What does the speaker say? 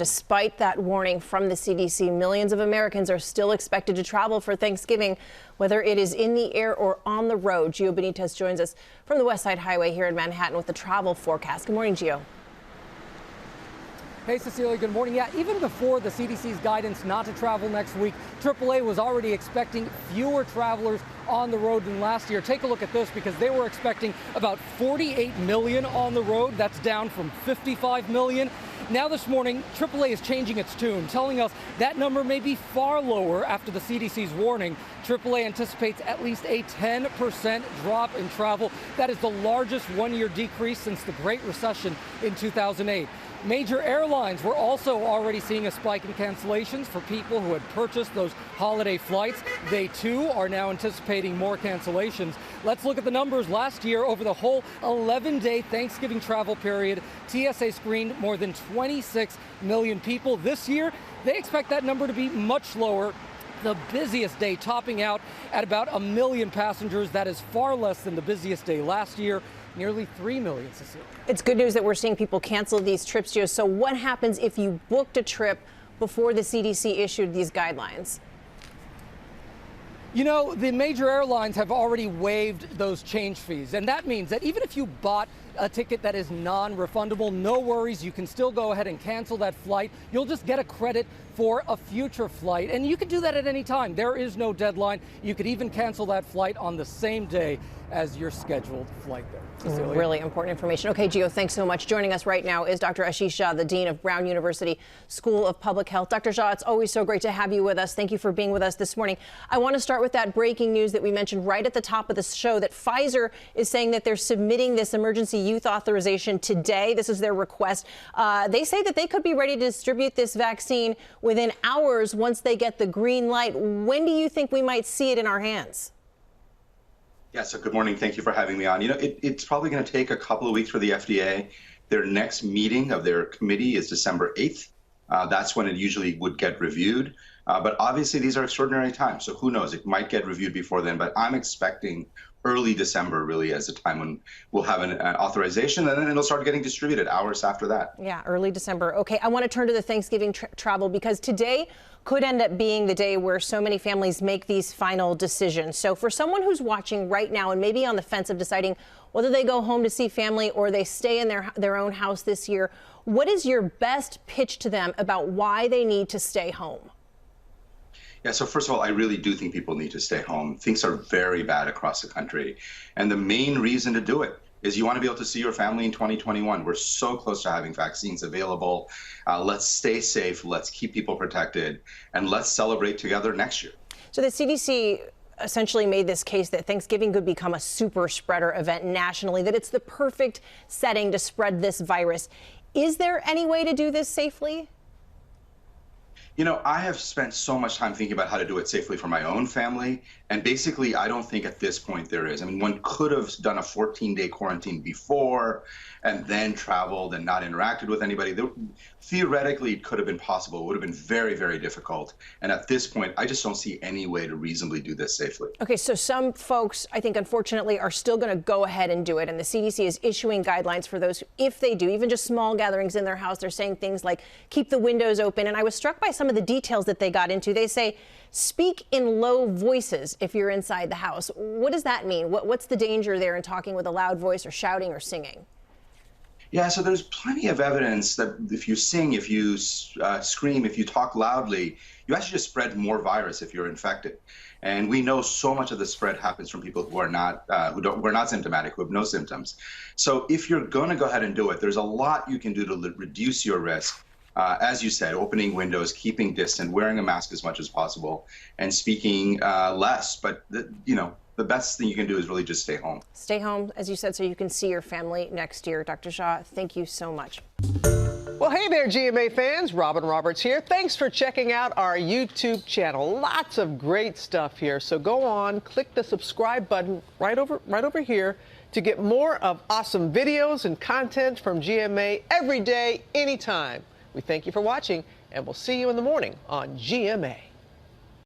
Despite that warning from the CDC, millions of Americans are still expected to travel for Thanksgiving, whether it is in the air or on the road. Gio Benitez joins us from the West Side Highway here in Manhattan with the travel forecast. Good morning, Gio. Hey, Cecilia, good morning. Yeah, even before the CDC's guidance not to travel next week, AAA was already expecting fewer travelers on the road than last year. Take a look at this because they were expecting about 48 million on the road. That's down from 55 million. Now this morning, AAA is changing its tune, telling us that number may be far lower after the CDC's warning. AAA anticipates at least a 10% drop in travel. That is the largest one-year decrease since the Great Recession in 2008. Major airlines were also already seeing a spike in cancellations for people who had purchased those holiday flights. They too are now anticipating more cancellations. Let's look at the numbers. Last year, over the whole 11-day Thanksgiving travel period, TSA screened more than 26 million people. This year, they expect that number to be much lower. The busiest day topping out at about 1 million passengers. That is far less than the busiest day last year. Nearly 3 million, Cecilia. It's good news that we're seeing people cancel these trips, Gio. So what happens if you booked a trip before the CDC issued these guidelines? You know, the major airlines have already waived those change fees, and that means that even if you bought a ticket that is non-refundable, no worries, you can still go ahead and cancel that flight. You'll just get a credit for a future flight, and you can do that at any time. There is no deadline. You could even cancel that flight on the same day as your scheduled flight there. Cecilia. Really important information. Okay, Gio, thanks so much. Joining us right now is Dr. Ashish Jha, the Dean of Brown University School of Public Health. Dr. Jha, it's always so great to have you with us. Thank you for being with us this morning. I want to start with that breaking news that we mentioned right at the top of the show, that Pfizer is saying that they're submitting this emergency use authorization today. This is their request. They say that they could be ready to distribute this vaccine within hours once they get the green light. When do you think we might see it in our hands? Yeah, so good morning. Thank you for having me on. You know, it's probably going to take a couple of weeks for the FDA. Their next meeting of their committee is December 8th. That's when it usually would get reviewed. But obviously, these are extraordinary times. So who knows? It might get reviewed before then. But I'm expecting early December really as a time when we'll have an authorization, and then it'll start getting distributed hours after that. Yeah, early December. Okay, I want to turn to the Thanksgiving travel because today could end up being the day where so many families make these final decisions. So for someone who's watching right now and maybe on the fence of deciding whether they go home to see family or they stay in their own house this year, what is your best pitch to them about why they need to stay home? Yeah, so first of all, I really do think people need to stay home. Things are very bad across the country. And the main reason to do it is you want to be able to see your family in 2021. We're so close to having vaccines available. Let's stay safe. Let's keep people protected. And let's celebrate together next year. So the CDC essentially made this case that Thanksgiving could become a super spreader event nationally, that it's the perfect setting to spread this virus. Is there any way to do this safely? You know, I have spent so much time thinking about how to do it safely for my own family. And basically, I don't think at this point there is. I mean, one could have done a 14-day quarantine before and then traveled and not interacted with anybody. Theoretically, it could have been possible. It would have been very, very difficult. And at this point, I just don't see any way to reasonably do this safely. Okay, so some folks, I think, unfortunately, are still going to go ahead and do it. And the CDC is issuing guidelines for those, if they do, even just small gatherings in their house. They're saying things like keep the windows open. And I was struck by some of the details that they got into. They say speak in low voices if you're inside the house. What does that mean? What's the danger there in talking with a loud voice or shouting or singing? Yeah, so there's plenty of evidence that if you sing, if you scream, if you talk loudly, you actually just spread more virus if you're infected. And we know so much of the spread happens from people who are not symptomatic, who have no symptoms. So if you're going to go ahead and do it, there's a lot you can do to reduce your risk. As you said, opening windows, keeping distance, wearing a mask as much as possible, and speaking less. But the best thing you can do is really just stay home. Stay home, as you said, so you can see your family next year. Dr. Jha, thank you so much. Well, hey there, GMA fans. Robin Roberts here. Thanks for checking out our YouTube channel. Lots of great stuff here. So go on, click the subscribe button right over here to get more of awesome videos and content from GMA every day, anytime. We thank you for watching, and we'll see you in the morning on GMA.